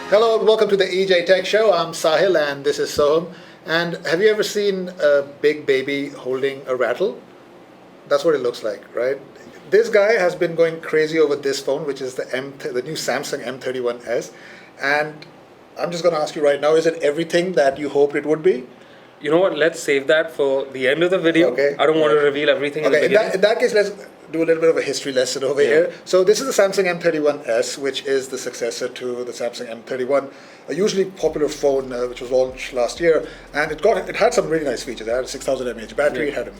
Hello and welcome to the EJ Tech Show. I'm Sahil and this is Sohum. And have you ever seen a big baby holding a rattle? That's what it looks like, right? This guy has been going crazy over this phone, which is the new Samsung M31s. And I'm just going to ask you right now, is it everything that you hoped it would be? You know what? Let's save that for the end of the video. Okay. I don't want to reveal everything in the beginning. In that case, let's do a little bit of a history lesson over here. So this is the Samsung M31s, which is the successor to the Samsung M31, a usually popular phone which was launched last year, and it had some really nice features. It had a 6000 mAh battery, it had an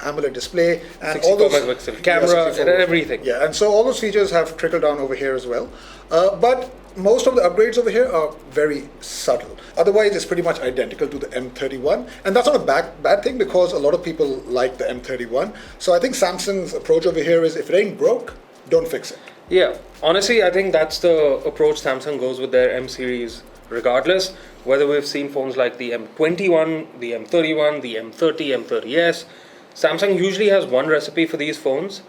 AMOLED display, and all those megapixel camera, and everything. Yeah, and so all those features have trickled down over here as well. But most of the upgrades over here are very subtle. Otherwise, it's pretty much identical to the M31, and that's not a bad thing because a lot of people like the M31. So I think Samsung's approach over here is if it ain't broke, don't fix it. Yeah, honestly, I think that's the approach Samsung goes with their M series regardless. Whether we've seen phones like the M21, the M31, the M30, M30s, Samsung usually has one recipe for these phones,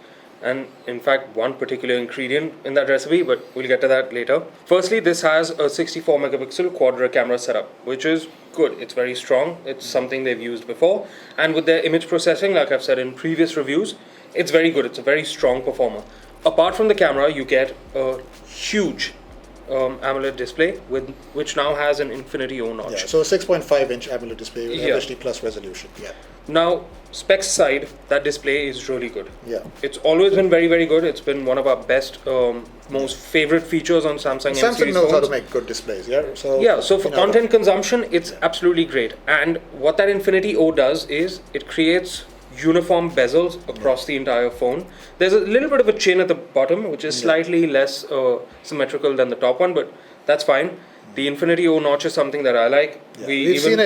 and in fact one particular ingredient in that recipe, but we'll get to that later. Firstly, this has a 64 megapixel quad camera setup, which is good. It's very strong. It's something they've used before, and with their image processing, like I've said in previous reviews, it's very good. It's a very strong performer. Apart from the camera, you get a huge AMOLED display which now has an Infinity O notch. Yeah, so a 6.5-inch AMOLED display with HD plus resolution. Yeah. Now, specs side, that display is really good. Yeah. It's always been very, very good. It's been one of our best, most favorite features on Samsung. Samsung knows how to make good displays. Yeah. So for content consumption, it's absolutely great. And what that Infinity O does is it creates uniform bezels across the entire phone. There's a little bit of a chin at the bottom, which is slightly less symmetrical than the top one, but that's fine. The Infinity O notch is something that I like. Yeah. We've seen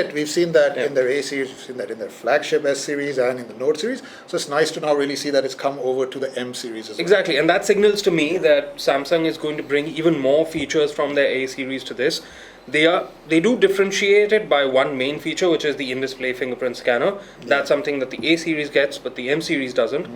that in their A series, we've seen that in their flagship S series and in the Note series. So it's nice to now really see that it's come over to the M series as well. Exactly, and that signals to me that Samsung is going to bring even more features from their A series to this. They do differentiate it by one main feature, which is the in-display fingerprint scanner. That's something that the A series gets, but the M series doesn't.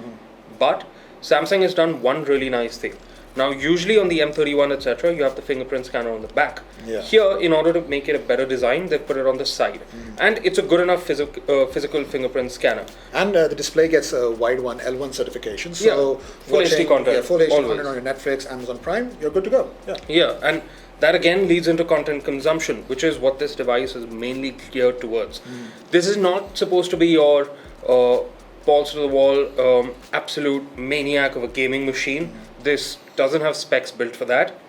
But Samsung has done one really nice thing. Now, usually on the M31, etc., you have the fingerprint scanner on the back. Here, in order to make it a better design, they've put it on the side. And it's a good enough physical fingerprint scanner. And the display gets a wide one L1 certification. So full HD content. Yeah, full HD content on your Netflix, Amazon Prime, you're good to go. Yeah, and that again leads into content consumption, which is what this device is mainly geared towards. This is not supposed to be your balls to the wall, absolute maniac of a gaming machine. This doesn't have specs built for that,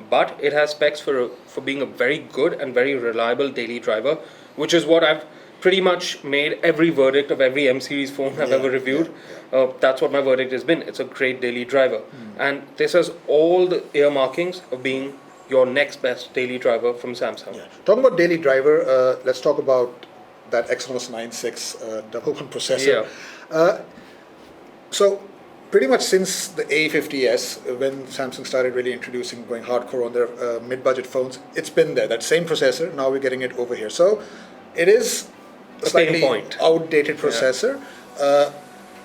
but it has specs for being a very good and very reliable daily driver, which is what I've pretty much made every verdict of every M series phone I've ever reviewed. That's what my verdict has been. It's a great daily driver, and this has all the earmarkings of being your next best daily driver from Samsung. Talking about daily driver, let's talk about that Exynos 96111 processor. So pretty much since the A50s, when Samsung started really going hardcore on their mid-budget phones, it's been there, that same processor. Now we're getting it over here. So it is a slightly outdated processor.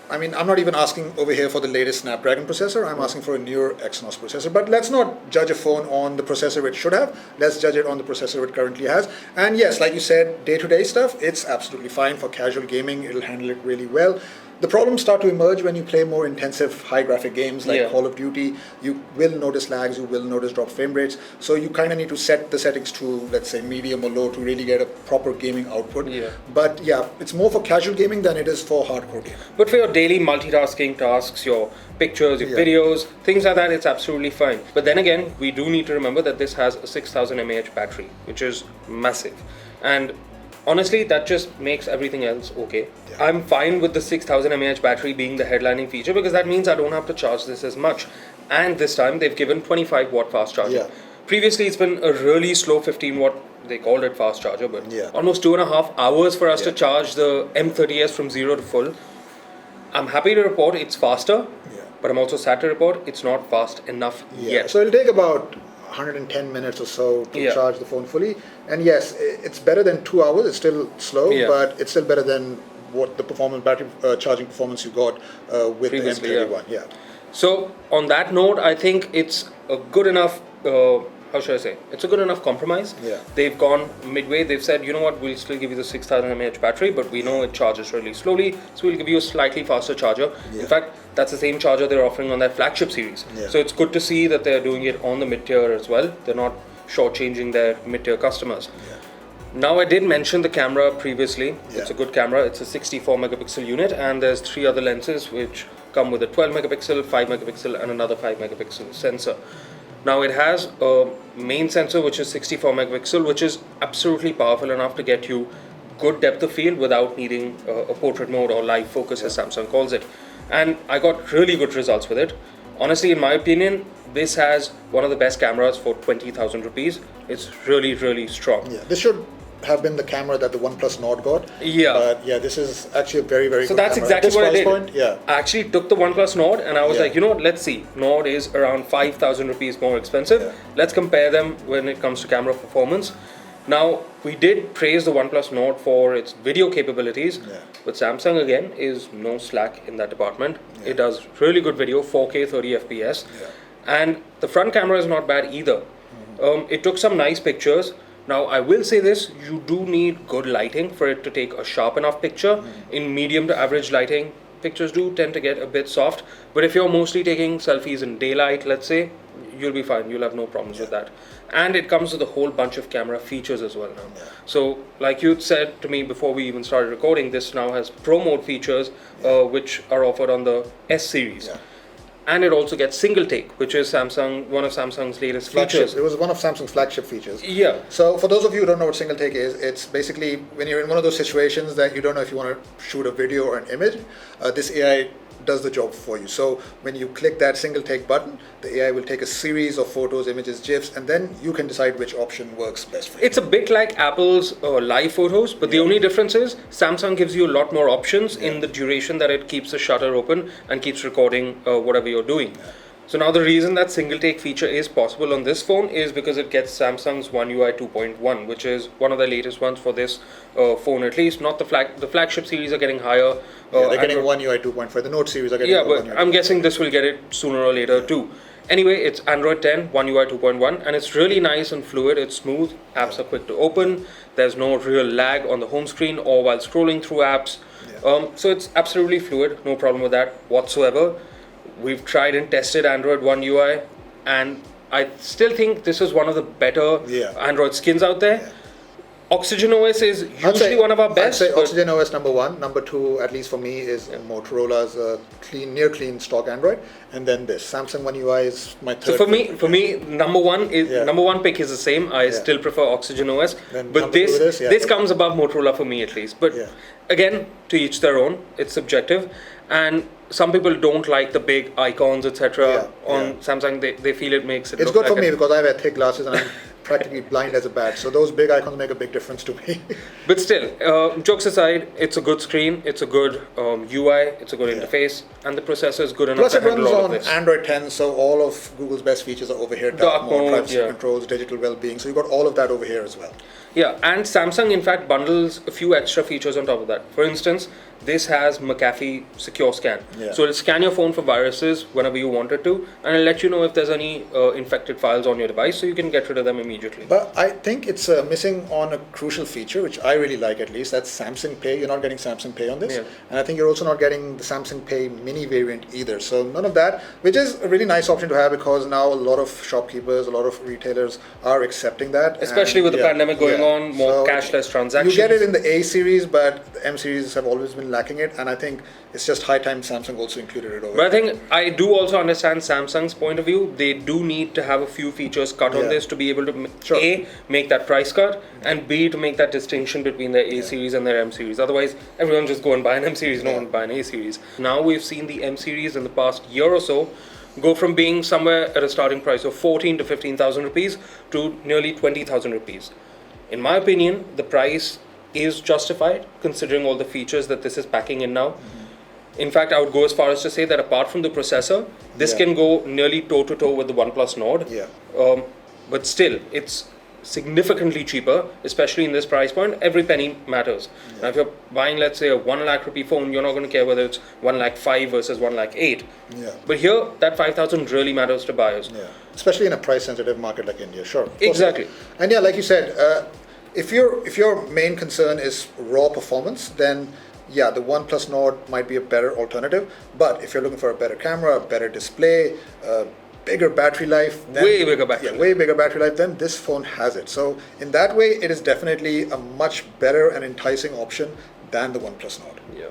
I mean, I'm not even asking over here for the latest Snapdragon processor. I'm asking for a newer Exynos processor. But let's not judge a phone on the processor it should have. Let's judge it on the processor it currently has. And yes, like you said, day-to-day stuff, it's absolutely fine. For casual gaming, it'll handle it really well. The problems start to emerge when you play more intensive high graphic games like Call of Duty. You will notice lags, you will notice drop frame rates. So you kind of need to set the settings to, let's say, medium or low to really get a proper gaming output. But yeah, it's more for casual gaming than it is for hardcore gaming. But for your daily multitasking tasks, your pictures, your videos, things like that, it's absolutely fine. But then again, we do need to remember that this has a 6000 mAh battery, which is massive. And honestly, that just makes everything else okay. I'm fine with the 6000 mAh battery being the headlining feature because that means I don't have to charge this as much. And this time they've given 25 watt fast charging. Previously it's been a really slow 15 watt, they called it fast charger, but almost 2.5 hours for us to charge the M30s from 0 to full. I'm happy to report it's faster, but I'm also sad to report it's not fast enough yet. So it'll take about 110 minutes or so to charge the phone fully. And yes, it's better than 2 hours. It's still slow, but it's still better than what the battery charging performance you got with the M31. So on that note, I think it's a good enough how should I say, it's a good enough compromise. Yeah. They've gone midway. They've said, you know what, we'll still give you the 6000 mAh battery, but we know it charges really slowly, so we'll give you a slightly faster charger. Yeah. In fact, that's the same charger they're offering on their flagship series. Yeah. So it's good to see that they're doing it on the mid-tier as well. They're not shortchanging their mid-tier customers. Yeah. Now, I did mention the camera previously. Yeah. It's a good camera. It's a 64 megapixel unit, and there's 3 other lenses which come with a 12 megapixel, 5 megapixel, and another 5 megapixel sensor. Now, it has a main sensor which is 64 megapixel, which is absolutely powerful enough to get you good depth of field without needing a portrait mode or live focus, as Samsung calls it. And I got really good results with it. Honestly, in my opinion, this has one of the best cameras for 20,000 rupees. It's really, really strong. Yeah, this should have been the camera that the OnePlus Nord got. Yeah. But yeah, this is actually a very, very So good that's camera. exactly At this what I price did. point, yeah. I actually took the OnePlus Nord and I was Yeah. like, you know what, let's see. Nord is around 5,000 rupees more expensive. Yeah. Let's compare them when it comes to camera performance. Now, we did praise the OnePlus Nord for its video capabilities, Yeah. but Samsung again is no slack in that department. Yeah. It does really good video, 4K 30 FPS. Yeah. And the front camera is not bad either. It took some nice pictures. Now, I will say this, you do need good lighting for it to take a sharp enough picture. In medium to average lighting, pictures do tend to get a bit soft. But if you're mostly taking selfies in daylight, let's say, you'll be fine. You'll have no problems with that. And it comes with a whole bunch of camera features as well now. Yeah. So, like you said to me before we even started recording, this now has Pro Mode features, which are offered on the S series. Yeah. And it also gets single take, which is one of Samsung's latest features. It was one of Samsung's flagship features. Yeah. So for those of you who don't know what single take is, it's basically when you're in one of those situations that you don't know if you want to shoot a video or an image, this AI does the job for you. So when you click that single take button, the AI will take a series of photos, images, GIFs, and then you can decide which option works best for you. It's a bit like Apple's live photos, but the only difference is Samsung gives you a lot more options in the duration that it keeps the shutter open and keeps recording whatever you're doing. So now the reason that single take feature is possible on this phone is because it gets Samsung's One UI 2.1, which is one of the latest ones for this phone at least. Not the flagship series are getting higher. They're getting One UI 2.5. The Note series are getting but One UI. I'm guessing this will get it sooner or later too. Anyway, it's Android 10, One UI 2.1, and it's really nice and fluid. It's smooth. Apps are quick to open. There's no real lag on the home screen or while scrolling through apps. So it's absolutely fluid. No problem with that whatsoever. We've tried and tested Android One UI, and I still think this is one of the better Android skins out there. Oxygen OS is usually one of our best. I'd say Oxygen OS number 1. Number 2, at least for me, is Motorola's near clean stock Android, and then this Samsung One UI is my third. So for me, number one pick is the same. I still prefer Oxygen OS, Then but number 2 is this comes above Motorola for me at least. But again, to each their own. It's subjective, and some people don't like the big icons, etc. On Samsung. They feel it makes it. It's look good for like me because I wear thick glasses and I'm practically blind as a bat. So those big icons make a big difference to me. But still, jokes aside, it's a good screen, it's a good UI, it's a good interface, and the processor is good enough Plus to it handle runs all of on this. Android 10, so all of Google's best features are over here. Dark mode, privacy controls, digital well-being. So you've got all of that over here as well. Yeah, and Samsung in fact bundles a few extra features on top of that. For instance, this has McAfee Secure Scan. So it'll scan your phone for viruses whenever you want it to, and it'll let you know if there's any infected files on your device, so you can get rid of them immediately. But I think it's missing on a crucial feature, which I really like at least. That's Samsung Pay. You're not getting Samsung Pay on this. And I think you're also not getting the Samsung Pay mini variant either. So none of that, which is a really nice option to have because now a lot of shopkeepers, a lot of retailers are accepting that. Especially with the pandemic going on, more cashless transactions. You get it in the A series, but the M series have always been lacking it. And I think it's just high time Samsung also included it over. But I think I do also understand Samsung's point of view. They do need to have a few features cut on this to be able to A, make that price cut, and B, to make that distinction between their A series and their M series. Otherwise, everyone just go and buy an M series, no one buy an A series. Now we've seen the M series in the past year or so go from being somewhere at a starting price of 14 to 15,000 rupees to nearly 20,000 rupees. In my opinion, the price is justified considering all the features that this is packing in now. In fact, I would go as far as to say that apart from the processor, this can go nearly toe-to-toe with the OnePlus Nord. But still, it's significantly cheaper, especially in this price point. Every penny matters. Now, if you're buying, let's say, a 1 lakh rupee phone, you're not going to care whether it's 1 lakh 5 versus 1 lakh 8. Yeah. But here, that 5,000 really matters to buyers. Yeah. Especially in a price-sensitive market like India, sure. Exactly. And yeah, like you said, if your main concern is raw performance, then yeah, the OnePlus Nord might be a better alternative. But if you're looking for a better camera, a better display, bigger battery life, then, way bigger battery life. way bigger battery life, then this phone has it. So in that way, it is definitely a much better and enticing option than the OnePlus Nord. Yeah.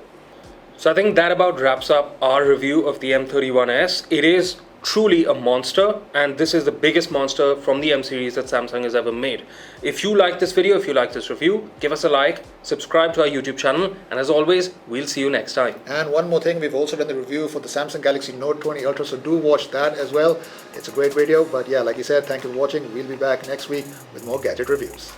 So I think that about wraps up our review of the M31s. It is truly a monster, and this is the biggest monster from the M series that Samsung has ever made. If you like this video, if you like this review, give us a like, subscribe to our YouTube channel, and as always, we'll see you next time. And one more thing, we've also done the review for the Samsung Galaxy Note 20 Ultra, so do watch that as well. It's a great video, but yeah, like you said, thank you for watching. We'll be back next week with more gadget reviews.